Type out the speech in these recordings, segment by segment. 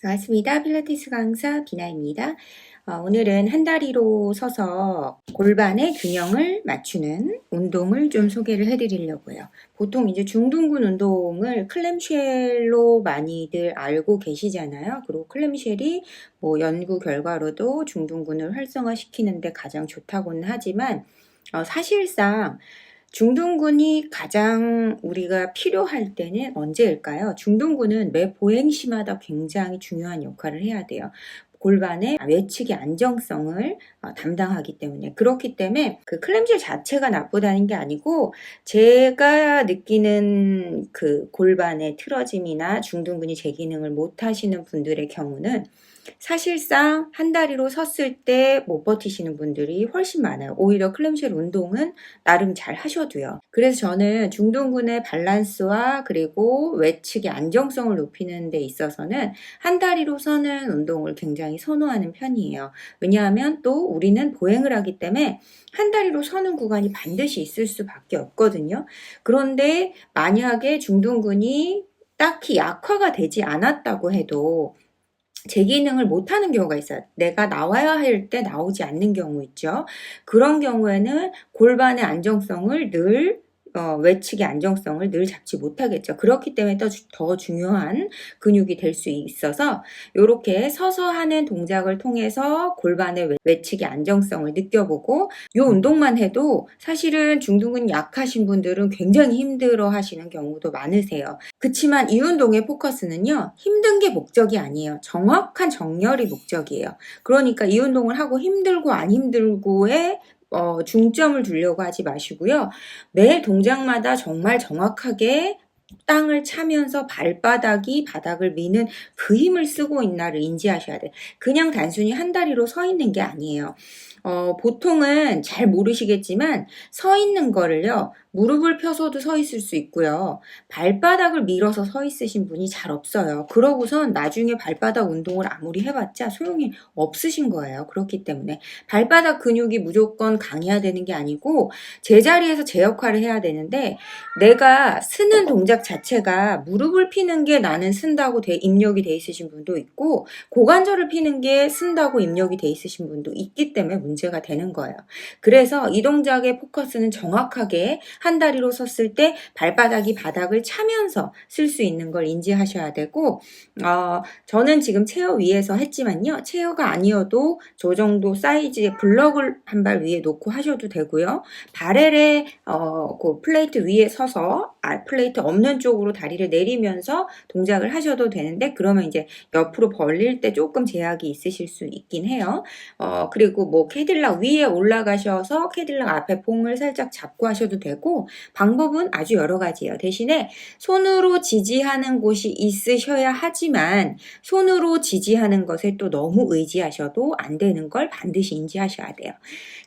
반갑습니다. 필라테스 강사 비나입니다. 오늘은 한 다리로 서서 골반의 균형을 맞추는 운동을 좀 소개를 해드리려고요. 보통 이제 중둔근 운동을 클램쉘로 많이들 알고 계시잖아요. 그리고 클램쉘이 뭐 연구 결과로도 중둔근을 활성화시키는데 가장 좋다고는 하지만 사실상 중둔근이 가장 우리가 필요할 때는 언제일까요? 중둔근은 매 보행시마다 굉장히 중요한 역할을 해야 돼요. 골반의 외측의 안정성을 담당하기 때문에. 그렇기 때문에 그 클램쉘 자체가 나쁘다는 게 아니고 제가 느끼는 그 골반의 틀어짐이나 중둔근이 제 기능을 못 하시는 분들의 경우는 사실상 한 다리로 섰을 때 못 버티시는 분들이 훨씬 많아요. 오히려 클램쉘 운동은 나름 잘 하셔도요. 그래서 저는 중둔근의 밸런스와 그리고 외측의 안정성을 높이는 데 있어서는 한 다리로 서는 운동을 굉장히 선호하는 편이에요. 왜냐하면 또 우리는 보행을 하기 때문에 한 다리로 서는 구간이 반드시 있을 수밖에 없거든요. 그런데 만약에 중둔근이 딱히 약화가 되지 않았다고 해도 제 기능을 못하는 경우가 있어요. 내가 나와야 할 때 나오지 않는 경우 있죠. 그런 경우에는 골반의 안정성을 늘 외측의 안정성을 늘 잡지 못하겠죠. 그렇기 때문에 더 중요한 근육이 될 수 있어서 이렇게 서서 하는 동작을 통해서 골반의 외측의 안정성을 느껴보고 이 운동만 해도 사실은 중둔근 약하신 분들은 굉장히 힘들어 하시는 경우도 많으세요. 그치만 이 운동의 포커스는요, 힘든 게 목적이 아니에요. 정확한 정렬이 목적이에요. 그러니까 이 운동을 하고 힘들고 안 힘들고에 중점을 두려고 하지 마시고요. 매 동작마다 정말 정확하게 땅을 차면서 발바닥이 바닥을 미는 그 힘을 쓰고 있나를 인지하셔야 돼요. 그냥 단순히 한 다리로 서 있는 게 아니에요. 보통은 잘 모르시겠지만 서 있는 거를요, 무릎을 펴서도 서 있을 수 있고요. 발바닥을 밀어서 서 있으신 분이 잘 없어요. 그러고선 나중에 발바닥 운동을 아무리 해봤자 소용이 없으신 거예요. 그렇기 때문에 발바닥 근육이 무조건 강해야 되는 게 아니고 제자리에서 제 역할을 해야 되는데 내가 쓰는 동작 자체가 무릎을 피는 게 나는 쓴다고 입력이 돼 있으신 분도 있고 고관절을 피는 게 쓴다고 입력이 돼 있으신 분도 있기 때문에 문제가 되는 거예요. 그래서 이 동작의 포커스는 정확하게 한 다리로 섰을 때 발바닥이 바닥을 차면서 쓸 수 있는 걸 인지하셔야 되고 저는 지금 체어 위에서 했지만요. 체어가 아니어도 저 정도 사이즈의 블럭을 한 발 위에 놓고 하셔도 되고요. 바렐의 그 플레이트 위에 서서 플레이트 없는 쪽으로 다리를 내리면서 동작을 하셔도 되는데 그러면 이제 옆으로 벌릴 때 조금 제약이 있으실 수 있긴 해요. 그리고 뭐 캐딜락 위에 올라가셔서 캐딜락 앞에 봉을 살짝 잡고 하셔도 되고 방법은 아주 여러 가지예요. 대신에 손으로 지지하는 곳이 있으셔야 하지만 손으로 지지하는 것에 또 너무 의지하셔도 안 되는 걸 반드시 인지하셔야 돼요.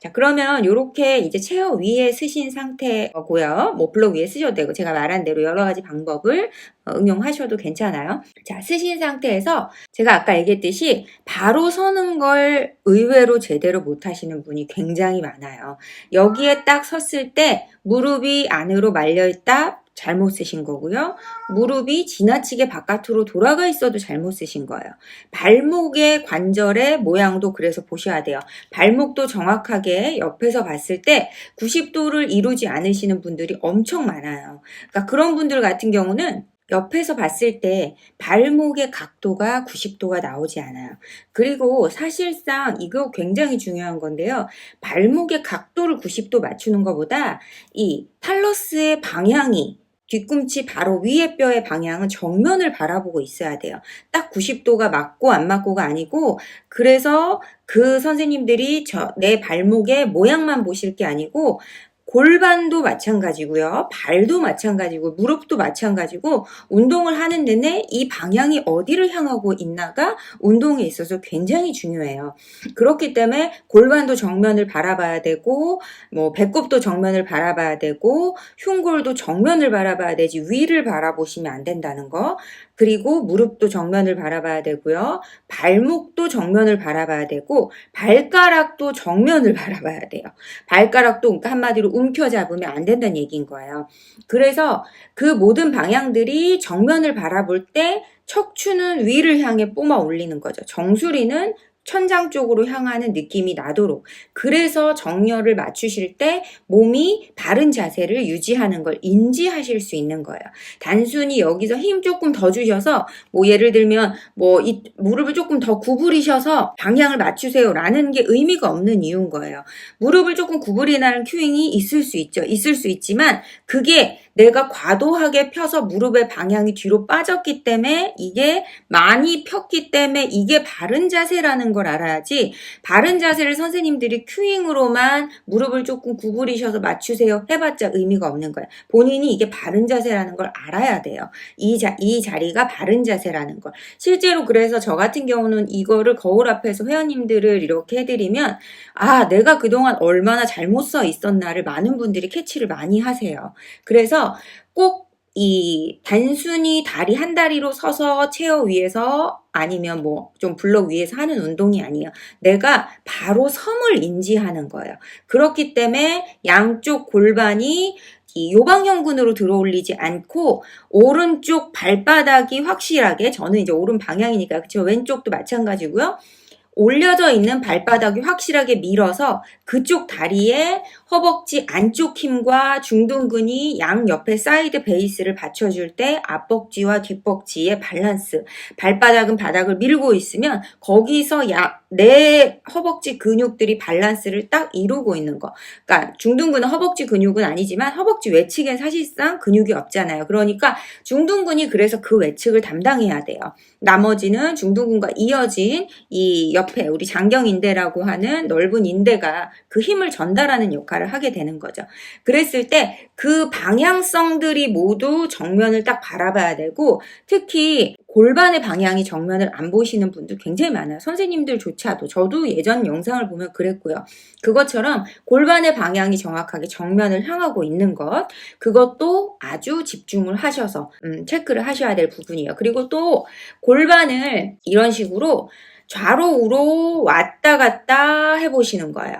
자, 그러면 이렇게 이제 체어 위에 쓰신 상태고요. 뭐 블록 위에 쓰셔도 되고 제가 말한 대로 여러 가지 방법을 응용하셔도 괜찮아요. 자, 쓰신 상태에서 제가 아까 얘기했듯이 바로 서는 걸 의외로 제대로 못 하시는 분이 굉장히 많아요. 여기에 딱 섰을 때 무릎이 안으로 말려있다 잘못 쓰신 거고요. 무릎이 지나치게 바깥으로 돌아가 있어도 잘못 쓰신 거예요. 발목의 관절의 모양도 그래서 보셔야 돼요. 발목도 정확하게 옆에서 봤을 때 90도를 이루지 않으시는 분들이 엄청 많아요. 그러니까 그런 분들 같은 경우는 옆에서 봤을 때 발목의 각도가 90도가 나오지 않아요. 그리고 사실상 이거 굉장히 중요한 건데요. 발목의 각도를 90도 맞추는 것보다 이 탈러스의 방향이 뒤꿈치 바로 위에 뼈의 방향은 정면을 바라보고 있어야 돼요. 딱 90도가 맞고 안 맞고가 아니고 그래서 그 선생님들이 내 발목의 모양만 보실 게 아니고 골반도 마찬가지고요. 발도 마찬가지고 무릎도 마찬가지고 운동을 하는 내내 이 방향이 어디를 향하고 있나가 운동에 있어서 굉장히 중요해요. 그렇기 때문에 골반도 정면을 바라봐야 되고 뭐 배꼽도 정면을 바라봐야 되고 흉골도 정면을 바라봐야 되지 위를 바라보시면 안 된다는 거. 그리고 무릎도 정면을 바라봐야 되고요. 발목도 정면을 바라봐야 되고 발가락도 정면을 바라봐야 돼요. 발가락도 그러니까 한마디로 움켜잡으면 안 된다는 얘기인 거예요. 그래서 그 모든 방향들이 정면을 바라볼 때 척추는 위를 향해 뿜어 올리는 거죠. 정수리는 천장 쪽으로 향하는 느낌이 나도록. 그래서 정렬을 맞추실 때 몸이 바른 자세를 유지하는 걸 인지하실 수 있는 거예요. 단순히 여기서 힘 조금 더 주셔서 뭐 예를 들면 뭐 이 무릎을 조금 더 구부리셔서 방향을 맞추세요 라는 게 의미가 없는 이유인 거예요. 무릎을 조금 구부리라는 큐잉이 있을 수 있죠. 있을 수 있지만 그게 내가 과도하게 펴서 무릎의 방향이 뒤로 빠졌기 때문에 이게 많이 폈기 때문에 이게 바른 자세라는 걸 알아야지, 바른 자세를 선생님들이 큐잉으로만 무릎을 조금 구부리셔서 맞추세요 해봤자 의미가 없는 거예요. 본인이 이게 바른 자세라는 걸 알아야 돼요. 이 자리가 바른 자세라는 걸. 실제로 그래서 저 같은 경우는 이거를 거울 앞에서 회원님들을 이렇게 해드리면 아, 내가 그동안 얼마나 잘못 서 있었나를 많은 분들이 캐치를 많이 하세요. 그래서 꼭 이 단순히 다리 한 다리로 서서 체어 위에서 아니면 뭐 좀 블록 위에서 하는 운동이 아니에요. 내가 바로 섬을 인지하는 거예요. 그렇기 때문에 양쪽 골반이 이 요방형근으로 들어올리지 않고 오른쪽 발바닥이 확실하게, 저는 이제 오른 방향이니까 그렇죠. 왼쪽도 마찬가지고요. 올려져 있는 발바닥이 확실하게 밀어서 그쪽 다리에 허벅지 안쪽 힘과 중둔근이 양옆에 사이드 베이스를 받쳐줄 때 앞벅지와 뒷벅지의 밸런스, 발바닥은 바닥을 밀고 있으면 거기서 내 허벅지 근육들이 밸런스를 딱 이루고 있는 거. 그러니까 중둔근은 허벅지 근육은 아니지만 허벅지 외측엔 사실상 근육이 없잖아요. 그러니까 중둔근이 그래서 그 외측을 담당해야 돼요. 나머지는 중둔근과 이어진 이 옆에 우리 장경인대라고 하는 넓은 인대가 그 힘을 전달하는 역할을 하게 되는 거죠. 그랬을 때 그 방향성들이 모두 정면을 딱 바라봐야 되고, 특히 골반의 방향이 정면을 안 보시는 분들 굉장히 많아요. 선생님들조차도. 저도 예전 영상을 보면 그랬고요. 그것처럼 골반의 방향이 정확하게 정면을 향하고 있는 것, 그것도 아주 집중을 하셔서 체크를 하셔야 될 부분이에요. 그리고 또 골반을 이런 식으로 좌로 우로 왔다 갔다 해보시는 거예요.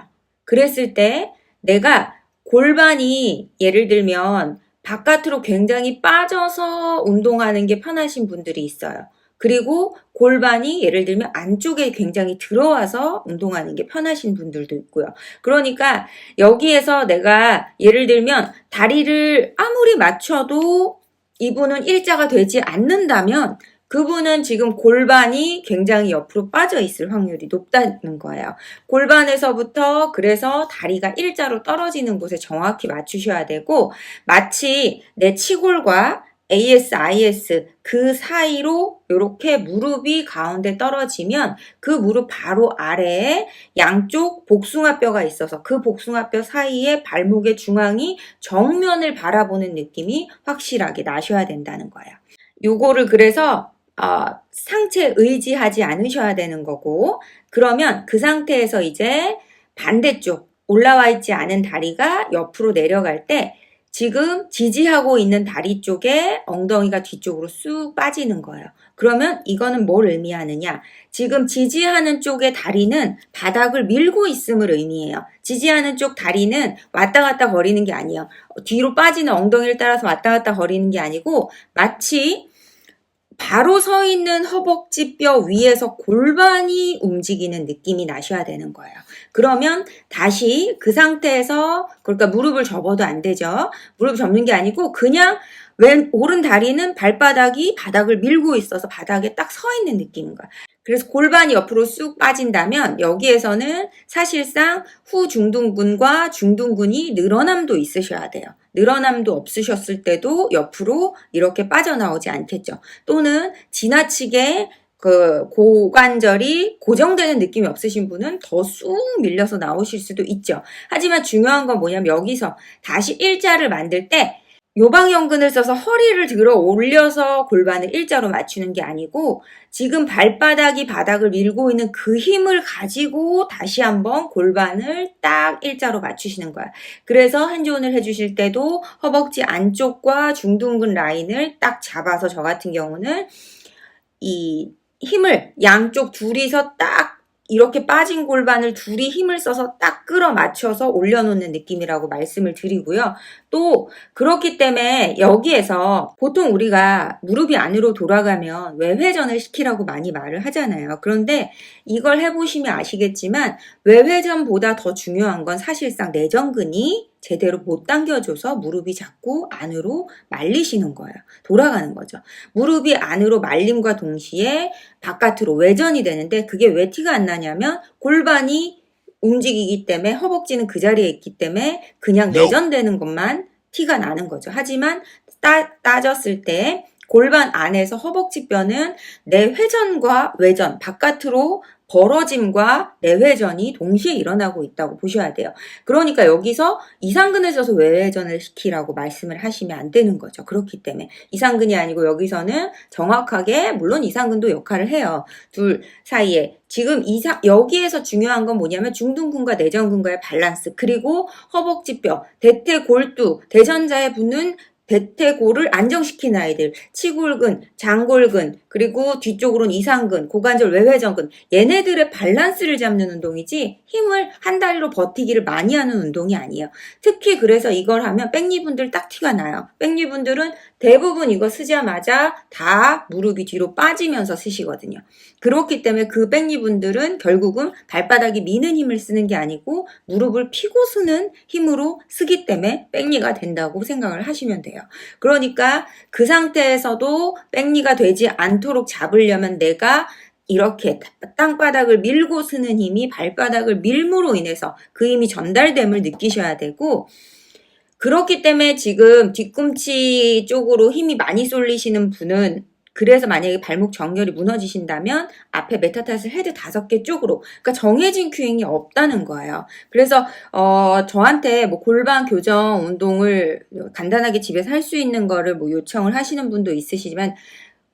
그랬을 때 내가 골반이 예를 들면 바깥으로 굉장히 빠져서 운동하는 게 편하신 분들이 있어요. 그리고 골반이 예를 들면 안쪽에 굉장히 들어와서 운동하는 게 편하신 분들도 있고요. 그러니까 여기에서 내가 예를 들면 다리를 아무리 맞춰도 이분은 일자가 되지 않는다면 그분은 지금 골반이 굉장히 옆으로 빠져 있을 확률이 높다는 거예요. 골반에서부터 그래서 다리가 일자로 떨어지는 곳에 정확히 맞추셔야 되고, 마치 내 치골과 AS 그 사이로 이렇게 무릎이 가운데 떨어지면 그 무릎 바로 아래에 양쪽 복숭아뼈가 있어서 그 복숭아뼈 사이에 발목의 중앙이 정면을 바라보는 느낌이 확실하게 나셔야 된다는 거예요. 요거를 그래서 상체 의지하지 않으셔야 되는 거고, 그러면 그 상태에서 이제 반대쪽 올라와 있지 않은 다리가 옆으로 내려갈 때 지금 지지하고 있는 다리 쪽에 엉덩이가 뒤쪽으로 쑥 빠지는 거예요. 그러면 이거는 뭘 의미하느냐? 지금 지지하는 쪽의 다리는 바닥을 밀고 있음을 의미해요. 지지하는 쪽 다리는 왔다 갔다 거리는 게 아니에요. 뒤로 빠지는 엉덩이를 따라서 왔다 갔다 거리는 게 아니고 마치 바로 서 있는 허벅지뼈 위에서 골반이 움직이는 느낌이 나셔야 되는 거예요. 그러면 다시 그 상태에서, 그러니까 무릎을 접어도 안 되죠. 무릎 접는 게 아니고 그냥 오른 다리는 발바닥이 바닥을 밀고 있어서 바닥에 딱 서 있는 느낌인 거예요. 그래서 골반이 옆으로 쑥 빠진다면 여기에서는 사실상 후중둔근과 중둔근이 늘어남도 있으셔야 돼요. 늘어남도 없으셨을 때도 옆으로 이렇게 빠져나오지 않겠죠. 또는 지나치게 그 고관절이 고정되는 느낌이 없으신 분은 더 쑥 밀려서 나오실 수도 있죠. 하지만 중요한 건 뭐냐면 여기서 다시 일자를 만들 때 요방형근을 써서 허리를 들어 올려서 골반을 일자로 맞추는 게 아니고 지금 발바닥이 바닥을 밀고 있는 그 힘을 가지고 다시 한번 골반을 딱 일자로 맞추시는 거야. 그래서 한존을 해주실 때도 허벅지 안쪽과 중둔근 라인을 딱 잡아서 저 같은 경우는 이 힘을 양쪽 둘이서 딱 이렇게 빠진 골반을 둘이 힘을 써서 딱 끌어 맞춰서 올려놓는 느낌이라고 말씀을 드리고요. 또 그렇기 때문에 여기에서 보통 우리가 무릎이 안으로 돌아가면 외회전을 시키라고 많이 말을 하잖아요. 그런데 이걸 해보시면 아시겠지만 외회전보다 더 중요한 건 사실상 내전근이 제대로 못 당겨줘서 무릎이 자꾸 안으로 말리시는 거예요. 돌아가는 거죠. 무릎이 안으로 말림과 동시에 바깥으로 외전이 되는데 그게 왜 티가 안 나냐면 골반이 움직이기 때문에 허벅지는 그 자리에 있기 때문에 그냥 내전되는 것만 티가 나는 거죠. 하지만 따졌을 때 골반 안에서 허벅지 뼈는 내회전과 외전, 바깥으로 벌어짐과 내회전이 동시에 일어나고 있다고 보셔야 돼요. 그러니까 여기서 이상근을 써서 외회전을 시키라고 말씀을 하시면 안 되는 거죠. 그렇기 때문에 이상근이 아니고 여기서는 정확하게 물론 이상근도 역할을 해요. 둘 사이에 지금 여기에서 중요한 건 뭐냐면 중둔근과 내전근과의 밸런스 그리고 허벅지뼈, 대퇴골두, 대전자에 붙는 대퇴골을 안정시킨 아이들, 치골근, 장골근, 그리고 뒤쪽으로는 이상근, 고관절 외회전근 얘네들의 밸런스를 잡는 운동이지 힘을 한 다리로 버티기를 많이 하는 운동이 아니에요. 특히 그래서 이걸 하면 백니분들 딱 티가 나요. 백니분들은 대부분 이거 쓰자마자 다 무릎이 뒤로 빠지면서 쓰시거든요. 그렇기 때문에 그 백니분들은 결국은 발바닥이 미는 힘을 쓰는 게 아니고 무릎을 펴고 쓰는 힘으로 쓰기 때문에 백니가 된다고 생각을 하시면 돼요. 그러니까 그 상태에서도 백니가 되지 않도록 잡으려면 내가 이렇게 땅바닥을 밀고 쓰는 힘이 발바닥을 밀므로 인해서 그 힘이 전달됨을 느끼셔야 되고 그렇기 때문에 지금 뒤꿈치 쪽으로 힘이 많이 쏠리시는 분은 그래서 만약에 발목 정렬이 무너지신다면 앞에 메타타르सल 헤드 5개 쪽으로 그러니까 정해진 큐잉이 없다는 거예요. 그래서 저한테 뭐 골반 교정 운동을 간단하게 집에서 할 수 있는 거를 뭐 요청을 하시는 분도 있으시지만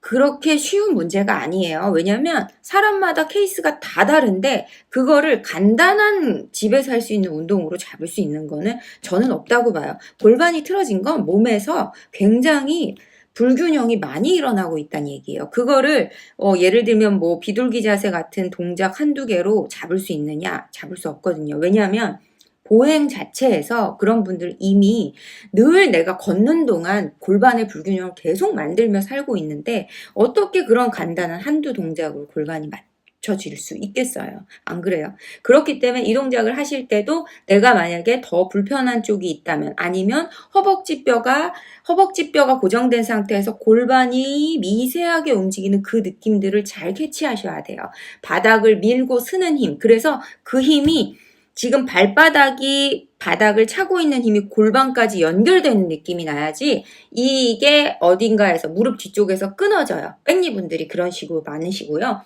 그렇게 쉬운 문제가 아니에요. 왜냐면 사람마다 케이스가 다 다른데 그거를 간단한 집에서 할 수 있는 운동으로 잡을 수 있는 거는 저는 없다고 봐요. 골반이 틀어진 건 몸에서 굉장히 불균형이 많이 일어나고 있다는 얘기예요. 그거를 예를 들면 뭐 비둘기 자세 같은 동작 한두 개로 잡을 수 있느냐? 잡을 수 없거든요. 왜냐하면 보행 자체에서 그런 분들 이미 늘 내가 걷는 동안 골반의 불균형을 계속 만들며 살고 있는데 어떻게 그런 간단한 한두 동작으로 골반이 맞춰질 수 있겠어요? 안 그래요? 그렇기 때문에 이 동작을 하실 때도 내가 만약에 더 불편한 쪽이 있다면 아니면 허벅지뼈가 고정된 상태에서 골반이 미세하게 움직이는 그 느낌들을 잘 캐치하셔야 돼요. 바닥을 밀고 쓰는 힘. 그래서 그 힘이 지금 발바닥이 바닥을 차고 있는 힘이 골반까지 연결되는 느낌이 나야지 이게 어딘가에서 무릎 뒤쪽에서 끊어져요. 백니분들이 그런 식으로 많으시고요.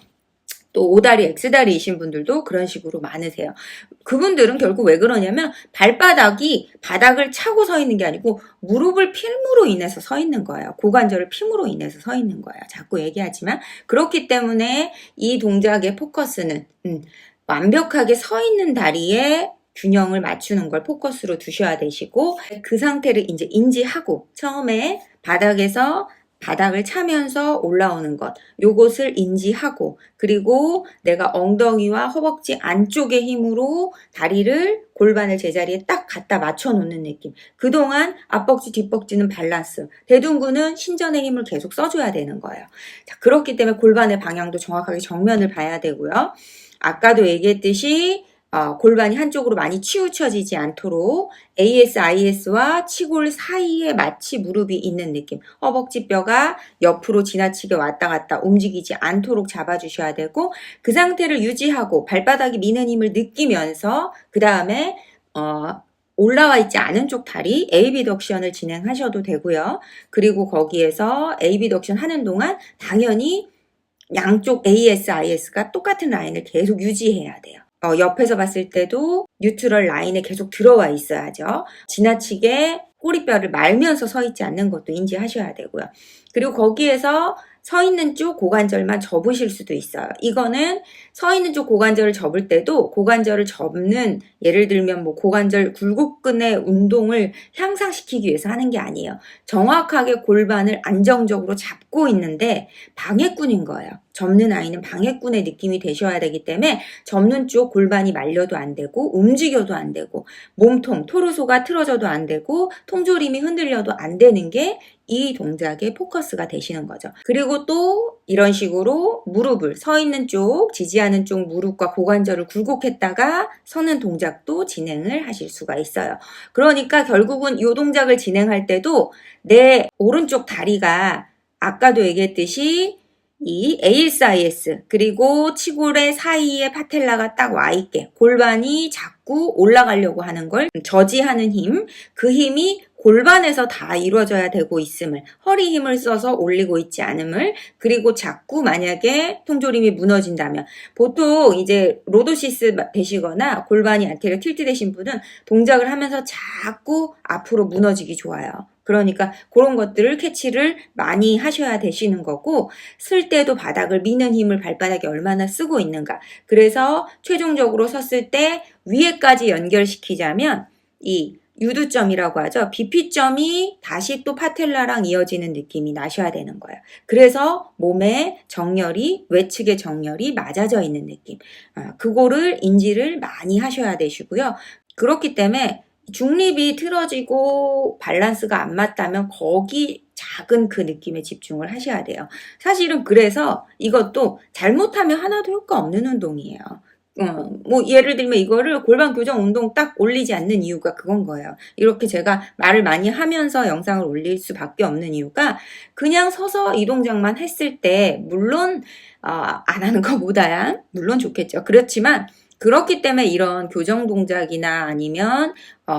또 오다리, X다리이신 분들도 그런 식으로 많으세요. 그분들은 결국 왜 그러냐면 발바닥이 바닥을 차고 서 있는 게 아니고 무릎을 핌으로 인해서 서 있는 거예요. 고관절을 핌으로 인해서 서 있는 거예요. 자꾸 얘기하지만 그렇기 때문에 이 동작의 포커스는 완벽하게 서 있는 다리에 균형을 맞추는 걸 포커스로 두셔야 되시고 그 상태를 이제 인지하고 처음에 바닥에서 바닥을 차면서 올라오는 것 요것을 인지하고 그리고 내가 엉덩이와 허벅지 안쪽의 힘으로 다리를 골반을 제자리에 딱 갖다 맞춰 놓는 느낌. 그동안 앞벅지 뒷벅지는 밸런스 대둔근은 신전의 힘을 계속 써줘야 되는 거예요. 자, 그렇기 때문에 골반의 방향도 정확하게 정면을 봐야 되고요. 아까도 얘기했듯이 골반이 한쪽으로 많이 치우쳐지지 않도록 AS-IS와 치골 사이에 마치 무릎이 있는 느낌 허벅지뼈가 옆으로 지나치게 왔다 갔다 움직이지 않도록 잡아주셔야 되고 그 상태를 유지하고 발바닥이 미는 힘을 느끼면서 그 다음에 올라와 있지 않은 쪽 다리 에이비덕션을 진행하셔도 되고요. 그리고 거기에서 에이비덕션 하는 동안 당연히 양쪽 AS-IS가 똑같은 라인을 계속 유지해야 돼요. 옆에서 봤을 때도 뉴트럴 라인에 계속 들어와 있어야죠. 지나치게 꼬리뼈를 말면서 서 있지 않는 것도 인지하셔야 되고요. 그리고 거기에서 서 있는 쪽 고관절만 접으실 수도 있어요. 이거는 서 있는 쪽 고관절을 접을 때도 고관절을 접는 예를 들면 뭐 고관절 굴곡근의 운동을 향상시키기 위해서 하는 게 아니에요. 정확하게 골반을 안정적으로 잡고 있는데 방해꾼인 거예요. 접는 아이는 방해꾼의 느낌이 되셔야 되기 때문에 접는 쪽 골반이 말려도 안 되고 움직여도 안 되고 몸통, 토르소가 틀어져도 안 되고 통조림이 흔들려도 안 되는 게 이 동작의 포커스가 되시는 거죠. 그리고 또 이런 식으로 무릎을 서 있는 쪽, 지지하는 쪽 무릎과 고관절을 굴곡했다가 서는 동작도 진행을 하실 수가 있어요. 그러니까 결국은 이 동작을 진행할 때도 내 오른쪽 다리가 아까도 얘기했듯이 이 ASIS 그리고 치골의 사이에 파텔라가 딱 와 있게 골반이 자꾸 올라가려고 하는 걸 저지하는 힘, 그 힘이 골반에서 다 이루어져야 되고 있음을, 허리 힘을 써서 올리고 있지 않음을, 그리고 자꾸 만약에 통조림이 무너진다면 보통 이제 로도시스 되시거나 골반이 안테리어 틸트 되신 분은 동작을 하면서 자꾸 앞으로 무너지기 좋아요. 그러니까 그런 것들을 캐치를 많이 하셔야 되시는 거고, 쓸 때도 바닥을 미는 힘을 발바닥에 얼마나 쓰고 있는가. 그래서 최종적으로 섰을 때 위에까지 연결시키자면 이 유두점이라고 하죠. BP점이 다시 또 파텔라랑 이어지는 느낌이 나셔야 되는 거예요. 그래서 몸의 정렬이, 외측의 정렬이 맞아져 있는 느낌. 그거를 인지를 많이 하셔야 되시고요. 그렇기 때문에 중립이 틀어지고 밸런스가 안 맞다면 거기 작은 그 느낌에 집중을 하셔야 돼요. 사실은 그래서 이것도 잘못하면 하나도 효과 없는 운동이에요. 뭐 예를 들면 이거를 골반 교정 운동 딱 올리지 않는 이유가 그건 거예요. 이렇게 제가 말을 많이 하면서 영상을 올릴 수밖에 없는 이유가 그냥 서서 이 동작만 했을 때 물론 안 하는 것보다야 물론 좋겠죠. 그렇지만 그렇기 때문에 이런 교정 동작이나 아니면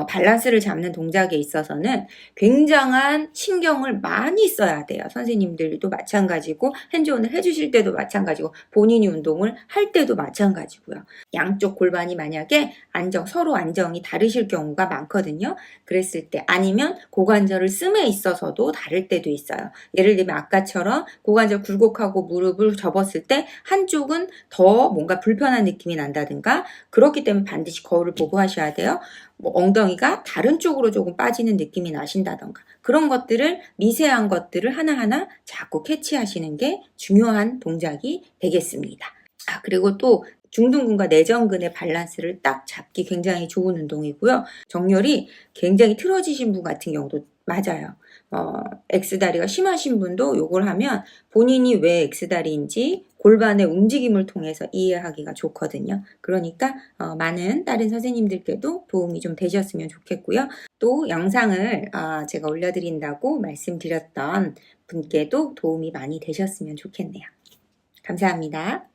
밸런스를 잡는 동작에 있어서는 굉장한 신경을 많이 써야 돼요. 선생님들도 마찬가지고 핸즈온을 해주실 때도 마찬가지고 본인이 운동을 할 때도 마찬가지고요. 양쪽 골반이 만약에 서로 안정이 다르실 경우가 많거든요. 그랬을 때 아니면 고관절을 씀에 있어서도 다를 때도 있어요. 예를 들면 아까처럼 고관절 굴곡하고 무릎을 접었을 때 한쪽은 더 뭔가 불편한 느낌이 난다든가 그렇기 때문에 반드시 거울을 보고 하셔야 돼요. 뭐 엉덩이가 다른 쪽으로 조금 빠지는 느낌이 나신다던가 그런 것들을 미세한 것들을 하나하나 자꾸 캐치하시는 게 중요한 동작이 되겠습니다. 그리고 또 중둔근과 내전근의 밸런스를 딱 잡기 굉장히 좋은 운동이고요. 정렬이 굉장히 틀어지신 분 같은 경우도 맞아요. X다리가 심하신 분도 이걸 하면 본인이 왜 X다리인지 골반의 움직임을 통해서 이해하기가 좋거든요. 그러니까 많은 다른 선생님들께도 도움이 좀 되셨으면 좋겠고요. 또 영상을 제가 올려드린다고 말씀드렸던 분께도 도움이 많이 되셨으면 좋겠네요. 감사합니다.